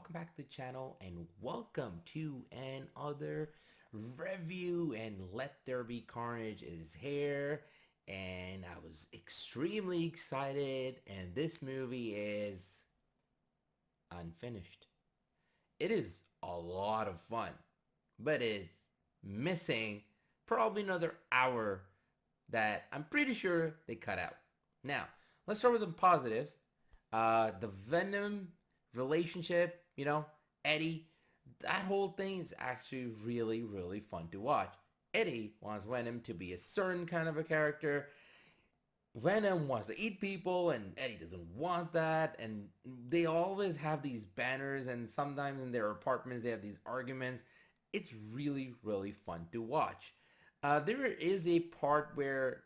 welcome back to the channel and welcome to another review. And Let There Be Carnage is here, and I was extremely excited, and this movie is unfinished. It is a lot of fun, but it's missing probably another hour that I'm pretty sure they cut out. Now, let's start with the positives. The Venom relationship, Eddie, that whole thing is actually really, really fun to watch. Eddie wants Venom to be a certain kind of a character. Venom wants to eat people, and Eddie doesn't want that. And they always have these banners, and sometimes in their apartments they have these arguments. It's really, really fun to watch. There is a part where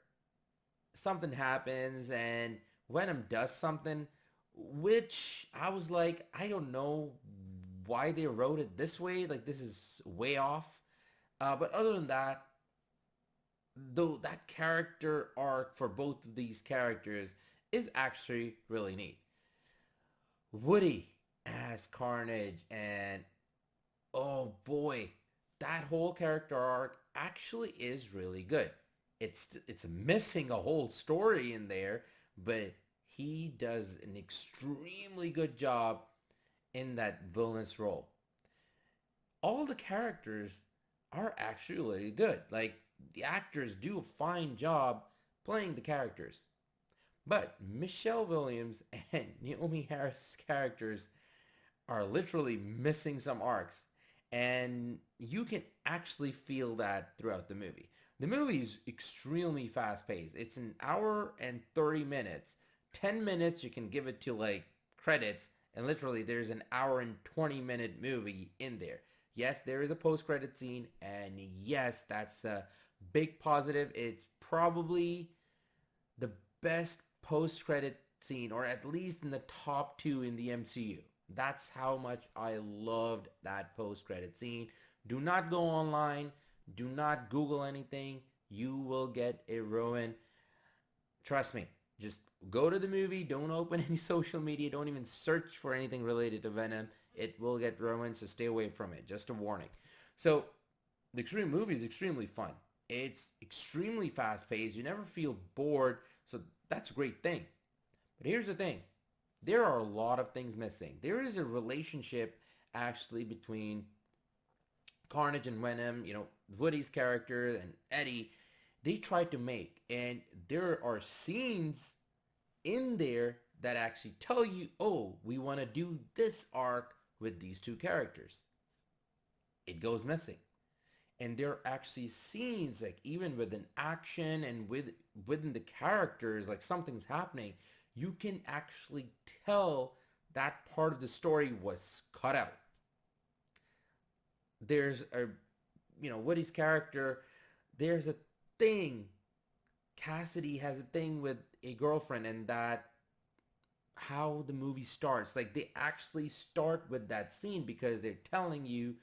something happens and Venom does something, which I was like, I don't know why they wrote it this way. Like, this is way off. But other than that, though, that character arc for both of these characters is actually really neat. Woody as Carnage, and oh boy, that whole character arc actually is really good. It's missing a whole story in there, but he does an extremely good job in that villainous role. All the characters are actually really good. Like, the actors do a fine job playing the characters. But Michelle Williams and Naomi Harris' characters are literally missing some arcs. And you can actually feel that throughout the movie. The movie is extremely fast paced. It's an hour and 30 minutes. 10 minutes you can give it to like credits, and literally there's an hour and 20-minute movie in there. Yes, there is a post-credit scene, and yes, that's a big positive. It's probably the best post-credit scene, or at least in the top two in the MCU. That's how much I loved that post-credit scene. Do not go online. Do not Google anything. You will get it ruined. Trust me. Just go to the movie. Don't open any social media. Don't even search for anything related to Venom. It will get ruined, so stay away from it. Just a warning. So, the Extreme movie is extremely fun. It's extremely fast-paced. You never feel bored, so that's a great thing. But here's the thing. There are a lot of things missing. There is a relationship actually between Carnage and Venom, Woody's character and Eddie, they tried to make. And there are scenes in there that actually tell you, oh, we want to do this arc with these two characters. It goes missing. And there are actually scenes, like even with an action and within the characters, like something's happening, you can actually tell that part of the story was cut out. There's a, Woody's character, there's a thing. Cassidy has a thing with a girlfriend, and that how the movie starts. Like, they actually start with that scene because they're telling you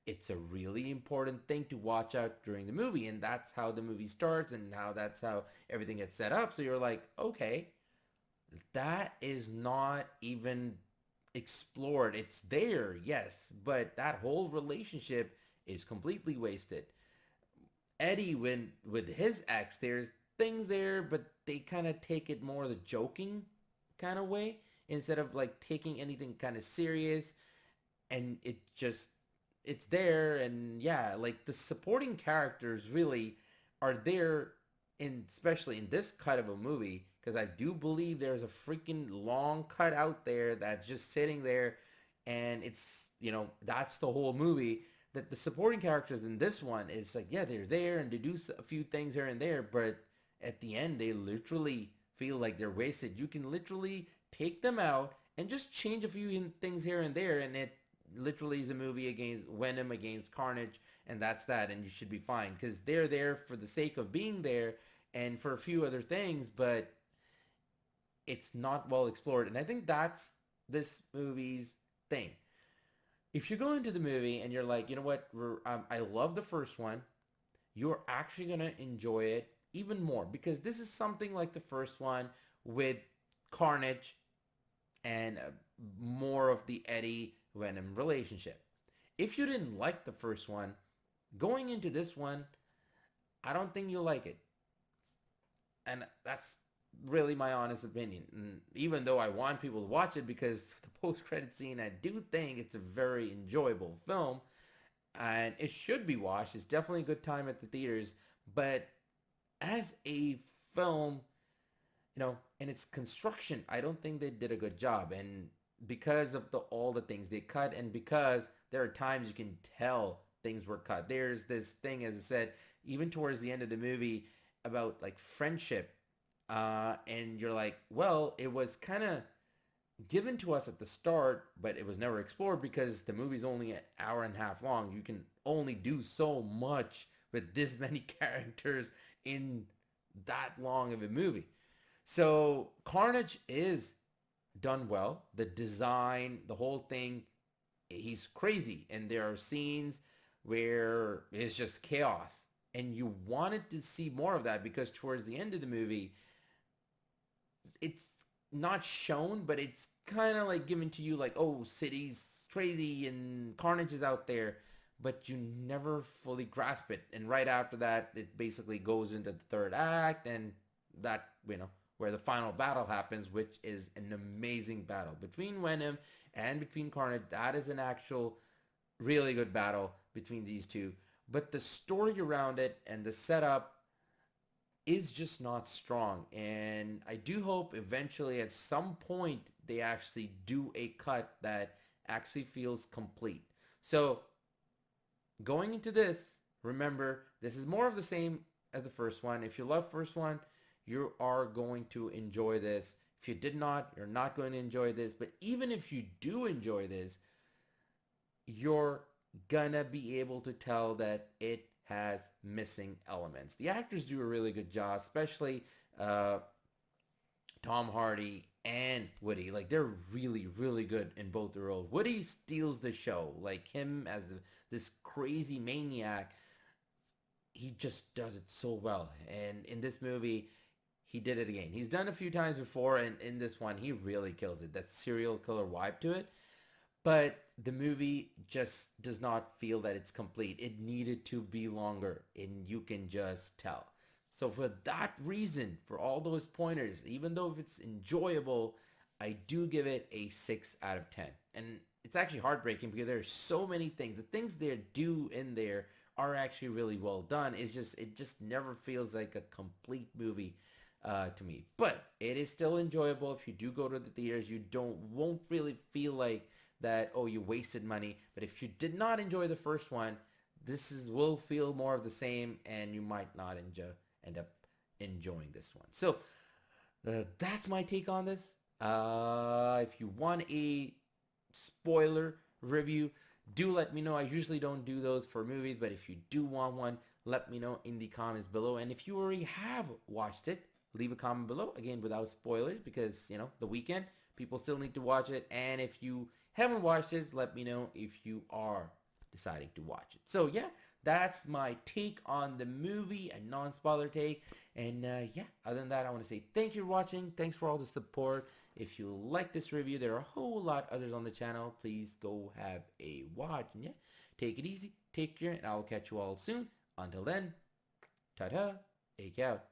it's a really important thing to watch out during the movie, and that's how the movie starts, and that's how everything gets set up. So you're like, okay, that is not even explored. It's there, yes, but that whole relationship is completely wasted. Eddie, when with his ex, there's things there, but they kind of take it more the joking kind of way instead of like taking anything kind of serious. And it's there, and yeah, like the supporting characters really are there, in especially in this cut of a movie, because I do believe there's a freaking long cut out there that's just sitting there, and it's, that's the whole movie. That the supporting characters in this one is like, yeah, they're there and they do a few things here and there, but at the end they literally feel like they're wasted. You can literally take them out and just change a few things here and there, and it literally is a movie against Venom against Carnage, and that's that, and you should be fine because they're there for the sake of being there and for a few other things, but it's not well explored. And I think that's this movie's thing. If you go into the movie and you're like, you know what, I love the first one, you're actually going to enjoy it even more because this is something like the first one with Carnage and more of the Eddie Venom relationship. If you didn't like the first one, going into this one, I don't think you'll like it. And that's really my honest opinion. And even though I want people to watch it because the post-credit scene, I do think it's a very enjoyable film and it should be watched. It's definitely a good time at the theaters, but as a film, in its construction, I don't think they did a good job. And because of all the things they cut, and because there are times you can tell things were cut. There's this thing, as I said, even towards the end of the movie about like friendship, and you're like, well, it was kind of given to us at the start, but it was never explored because the movie's only an hour and a half long. You can only do so much with this many characters in that long of a movie. So Carnage is done well. The design, the whole thing, he's crazy. And there are scenes where it's just chaos. And you wanted to see more of that because towards the end of the movie, it's not shown, but it's kind of like given to you like, oh, city's crazy and Carnage is out there. But you never fully grasp it. And right after that, it basically goes into the third act and that, where the final battle happens, which is an amazing battle between Venom and between Carnage. That is an actual really good battle between these two. But the story around it and the setup is just not strong. And I do hope eventually at some point they actually do a cut that actually feels complete. So going into this, remember, this is more of the same as the first one. If you love first one, you are going to enjoy this. If you did not, you're not going to enjoy this. But even if you do enjoy this, you're gonna be able to tell that it has missing elements. The actors do a really good job, especially Tom Hardy and Woody. Like, they're really, really good in both the roles. Woody steals the show. Like, him as this crazy maniac, he just does it so well. And in this movie, he did it again. He's done it a few times before, and in this one, he really kills it. That serial killer vibe to it. But the movie just does not feel that it's complete. It needed to be longer, and you can just tell. So for that reason, for all those pointers, even though if it's enjoyable, I do give it a 6 out of 10. And it's actually heartbreaking because there are so many things. The things they do in there are actually really well done. It just never feels like a complete movie to me. But it is still enjoyable. If you do go to the theaters, you won't really feel like that, oh, you wasted money. But if you did not enjoy the first one, will feel more of the same, and you might not end up enjoying this one. So that's my take on this. If you want a spoiler review, do let me know. I usually don't do those for movies, but if you do want one, let me know in the comments below. And if you already have watched it, leave a comment below, again without spoilers, because the weekend, people still need to watch it. And if you haven't watched it, let me know if you are deciding to watch it. So yeah, that's my take on the movie, a non-spoiler take. And yeah, other than that, I want to say thank you for watching. Thanks for all the support. If you like this review, there are a whole lot others on the channel. Please go have a watch. And yeah, take it easy, take care, and I'll catch you all soon. Until then, ta-ta, take out.